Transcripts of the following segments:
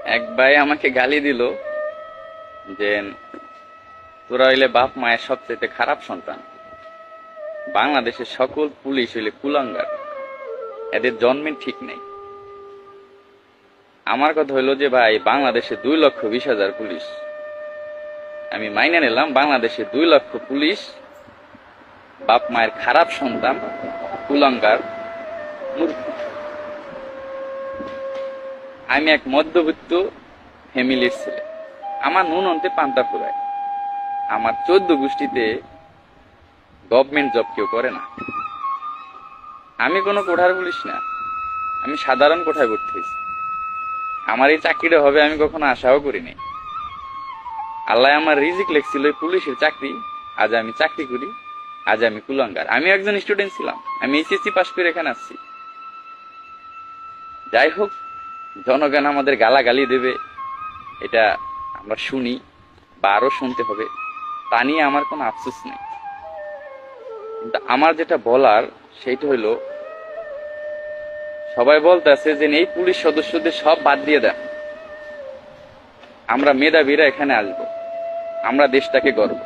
এক ভাই আমাকে গালি দিল যে তোরা হইলে বাপ মায়ের সবচেয়ে খারাপ সন্তান, বাংলাদেশের সকল পুলিশ হইলে কুলাঙ্গার, এদের জন্মের ঠিক নেই। আমার কথা হইলো যে ভাই, বাংলাদেশে 2,20,000 পুলিশ, আমি মাইনে নিলাম বাংলাদেশে 2 লক্ষ পুলিশ বাপ মায়ের খারাপ সন্তান, কুলাঙ্গার, মূর্খ। আমি এক মধ্যবিত্ত ফ্যামিলির ছেলে, আমার নুন অন্তে পান্তা ফুরায়, আমার 14 গোষ্ঠীতে গভর্নমেন্ট জব কেউ করে না। আমি কোনো কোঠার পুলিশ না, আমি সাধারণ কোঠায় ভর্তি হয়েছি। আমার এই চাকরিটা হবে আমি কখনো আশাও করিনি। আল্লাহ আমার রিজিক লেখছিল পুলিশের চাকরি, আজ আমি চাকরি করি, আজ আমি কুলাঙ্গার। আমি একজন স্টুডেন্ট ছিলাম, আমি এইচএসসি পাস করে এখানে আসছি। যাই হোক, জনগণ আমাদের গালাগালি দেবে, এটা আমরা শুনি বা আরো শুনতে হবে, তা নিয়ে আমার কোনো আফসোস নেই। কিন্তু আমার যেটা বলার সেইটা হইলো, সবাই বলতেছে যে এই পুলিশ সদস্যদের সব বাদ দিয়ে দেন, আমরা মেধাবীরা এখানে আসব, আমরা দেশটাকে গর্ব।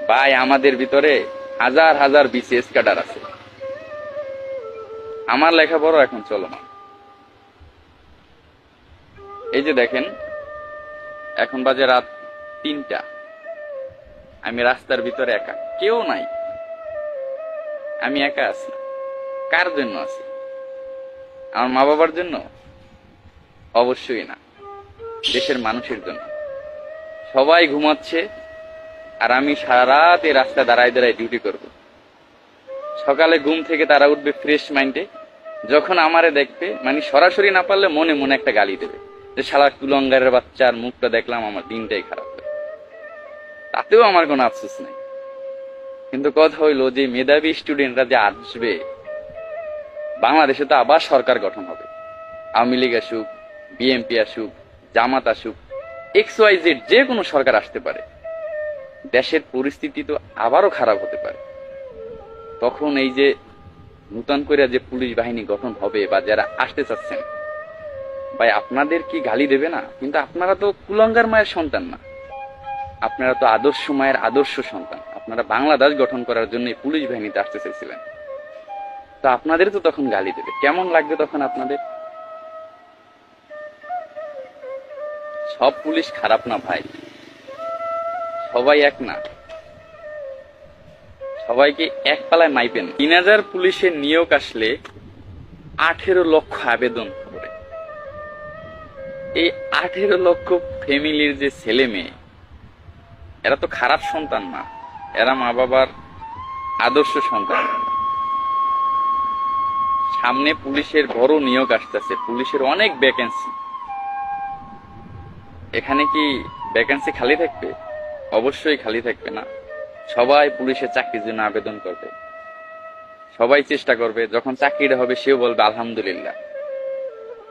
ভাই, আমাদের ভিতরে হাজার হাজার বিসিএস ক্যাডার আছে। আমার লেখাপড়া এখন চলমান। এই যে দেখেন, এখন বাজে রাত 3টা, আমি রাস্তার ভিতরে একা, কেউ নাই, আমি একা আছি। কার জন্য আছি? আমার মা বাবার জন্য? অবশ্যই না, দেশের মানুষের জন্য। সবাই ঘুমাচ্ছে আর আমি সারা রাত এই রাস্তায় দাঁড়ায় দাঁড়ায় ডিউটি করব। সকালে ঘুম থেকে তারা উঠবে ফ্রেশ মাইন্ডে, যখন আমারে দেখবে, মানে সরাসরি না পারলে মনে মনে একটা গালি দেবে যে শালা কুলঙ্গারের বাচ্চার মুখটা দেখলাম, আমার দিনটাই খারাপ হয়। তাতেও আমার কোনো আফসোস নেই। কিন্তু কথা হইলো যে মেধাবী স্টুডেন্টরা যে আসবে, বাংলাদেশে তো আবার সরকার গঠন হবে, আওয়ামী লীগ আসুক, বিএনপি আসুক, জামাত আসুক, XYZ যে কোনো সরকার আসতে পারে, দেশের পরিস্থিতি তো আবারও খারাপ হতে পারে। তখন এই যে নূতন করে যে পুলিশ বাহিনী গঠন হবে বা যারা আসতে চাচ্ছেন, ভাই আপনাদের কি গালি দেবে না? কিন্তু আপনারা তো কুলাঙ্গার মায়ের সন্তান না, আপনারা তো আদর্শ মায়ের আদর্শ সন্তান। আপনারা বাংলাদেশ গঠন করার জন্য পুলিশ বাহিনীতে আসতে চাইছিলেন, তো আপনাদের তো তখন গালি দেবে। কেমন লাগবে তখন আপনাদের? সব পুলিশ খারাপ না ভাই, সবাই এক না, সবাইকে এক পালায় মাইপেন। 3,000 পুলিশের নিয়োগ আসলে 18 লক্ষ আবেদন করে। এই 18 লক্ষ ফ্যামিলির যে ছেলে মেয়ে, এরা তো খারাপ সন্তান না, এরা মা বাবার আদর্শ সন্তান। সামনে পুলিশের বড় নিয়োগ আসতেছে, পুলিশের অনেক ভ্যাকেন্সি। এখানে কি ভ্যাকেন্সি খালি থাকবে? অবশ্যই খালি থাকবে না। সবাই পুলিশের চাকরির জন্য আবেদন করবে, সবাই চেষ্টা করবে। যখন চাকরিটা হবে সেও বলবে আলহামদুলিল্লাহ,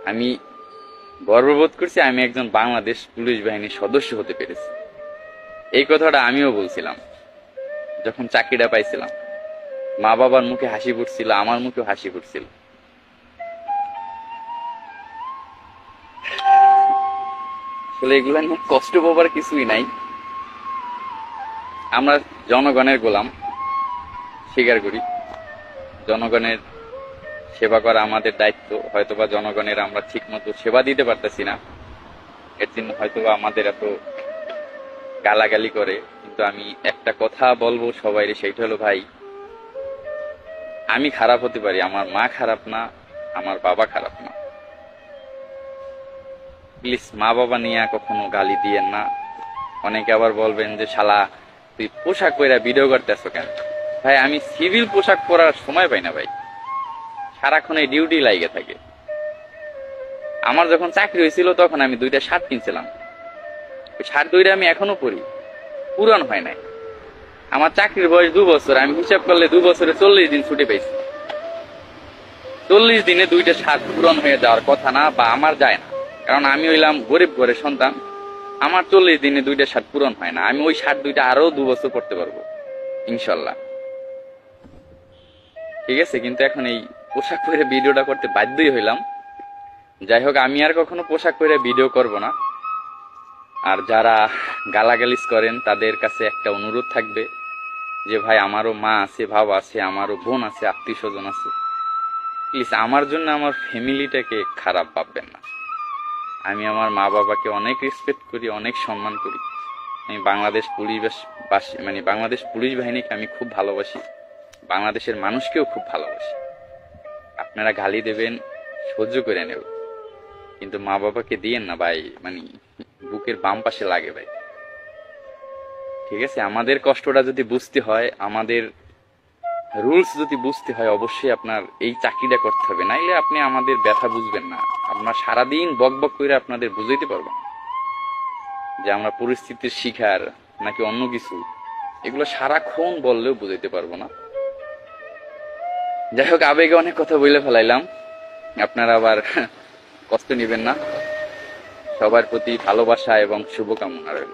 আমি গর্ববোধ করছি, আমি একজন বাংলাদেশ পুলিশ বাহিনীর সদস্য হতে পেরেছি। এই কথাটা আমিও বলছিলাম যখন চাকরিটা পাইছিলাম। মা বাবার মুখে হাসি ফুটছিল, আমার মুখেও হাসি ফুটছিল। আসলে এগুলা নিয়ে কষ্ট পাবার কিছুই নাই। আমরা জনগণের গোলাম, স্বীকার করি। জনগণের সেবা করা আমাদের দায়িত্ব। হয়তোবা জনগণের আমরা ঠিক মতো সেবা দিতে পারতেছি না, এর জন্য হয়তোবা আমাদের এত গালাগালি করে। কিন্তু আমি একটা কথা বলবো সবাই, সেইটা হলো ভাই, আমি খারাপ হতে পারি, আমার মা খারাপ না, আমার বাবা খারাপ না। প্লিজ মা বাবা নিয়ে কখনো গালি দিয়েন না। অনেকে আবার বলবেন যে শালা তুই পোশাক পরা ভিডিও করতেছ কেন? ভাই, আমি সিভিল পোশাক পরার সময় পাই না ভাই, সারাক্ষণ এই ডিউটি লাগে থাকে। আমার যখন চাকরি হয়েছিল তখন আমি 2টা শার্ট কিনছিলাম, ওই শার্ট 2টা আমি এখনো পরি, পুরান হয় নাই। আমার চাকরির বয়স 2 বছর, আমি হিসাব করলে 2 বছরে 40 দিন ছুটি পাইছি। 40 দিনে 2টা শার্ট পূরণ হয়ে যাওয়ার কথা না, বা আমার যায় না, কারণ আমি হইলাম গরিব ঘরের সন্তান। আমার 40 দিনে 2টা শার্ট পূরণ হয় না। আমি ওই শার্ট 2টা আরো 2 বছর পড়তে পারবো ইনশাল্লাহ, ঠিক আছে? কিন্তু এখন এই পোশাক পরে ভিডিওটা করতে বাধ্যই হইলাম। যাই হোক, আমি আর কখনো পোশাক পরে ভিডিও করব না। আর যারা গালাগালিজ করেন তাদের কাছে একটা অনুরোধ থাকবে যে ভাই, আমারও মা আছে, বাবা আছে, আমারও বোন আছে, আত্মীয় স্বজন আছে, প্লিজ আমার জন্য আমার ফ্যামিলিটাকে খারাপ ভাববেন না। আমি আমার মা বাবাকে অনেক রেসপেক্ট করি, অনেক সম্মান করি। আমি বাংলাদেশ বাংলাদেশ পুলিশ বাহিনীকে আমি খুব ভালোবাসি, বাংলাদেশের মানুষকেও খুব ভালোবাসি। আপনারা গালি দেবেন, সহ্য করে নেব, কিন্তু মা বাবাকে দিয়েন না ভাই, বুকের বাম পাশে লাগে ভাই। ঠিক আছে, আমাদের কষ্টটা যদি বুঝতে হয়, আমাদের রুলস যদি বুঝতে হয়, অবশ্যই আপনার এই চাকরিটা করতে হবে, নাইলে আপনি আমাদের ব্যথা বুঝবেন না। আপনার সারাদিন বক বক করে আপনাদের বুঝাইতে পারবো না যে আমরা পরিস্থিতির শিকার নাকি অন্য কিছু, এগুলো সারাক্ষণ বললেও বুঝাইতে পারবো না। যাই হোক, আবেগে অনেক কথা বলে ফেলাইলাম, আপনারা আবার কষ্ট নেবেন না। সবার প্রতি ভালোবাসা এবং শুভকামনা রইল।